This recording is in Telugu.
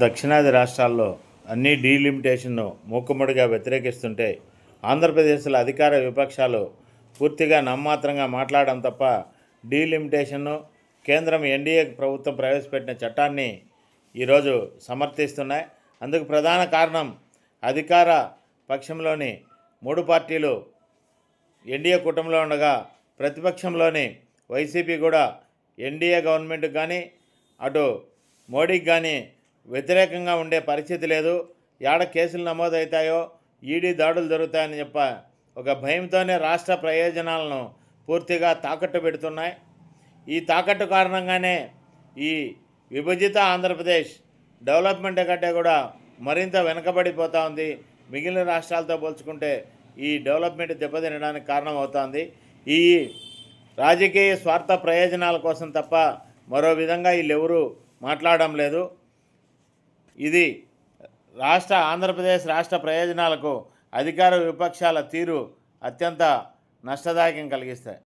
దక్షిణాది రాష్ట్రాల్లో అన్ని డీలిమిటేషన్ను మూకుమ్మడిగా వ్యతిరేకిస్తుంటే ఆంధ్రప్రదేశ్లో అధికార విపక్షాలు పూర్తిగా నామమాత్రంగా మాట్లాడడం తప్ప డీలిమిటేషన్ను కేంద్రం ఎన్డీఏ ప్రభుత్వం ప్రవేశపెట్టిన చట్టాన్ని ఈరోజు సమర్థిస్తున్నాయి. అందుకు ప్రధాన కారణం అధికార పక్షంలోని 3 పార్టీలు ఎన్డీఏ కూటమిలో ఉండగా ప్రతిపక్షంలోని వైసీపీ కూడా ఎన్డీఏ గవర్నమెంట్కి కానీ అటు మోడీకి కానీ వ్యతిరేకంగా ఉండే పరిస్థితి లేదు. ఏడ కేసులు నమోదవుతాయో ఈడీ దాడులు జరుగుతాయని ఒక భయంతోనే రాష్ట్ర ప్రయోజనాలను పూర్తిగా తాకట్టు పెడుతున్నాయి. ఈ తాకట్టు కారణంగానే ఈ విభజిత ఆంధ్రప్రదేశ్ డెవలప్మెంట్ కంటే కూడా మరింత వెనుకబడిపోతూ ఉంది. మిగిలిన రాష్ట్రాలతో పోల్చుకుంటే ఈ డెవలప్మెంట్ దెబ్బతినడానికి కారణమవుతోంది. ఈ రాజకీయ స్వార్థ ప్రయోజనాల కోసం తప్ప మరో విధంగా వీళ్ళెవరూ మాట్లాడడం లేదు. ఇది ఆంధ్రప్రదేశ్ రాష్ట్ర ప్రయోజనాలకు అధికార విపక్షాల తీరు అత్యంత నష్టదాయకం కలిగిస్తాయి.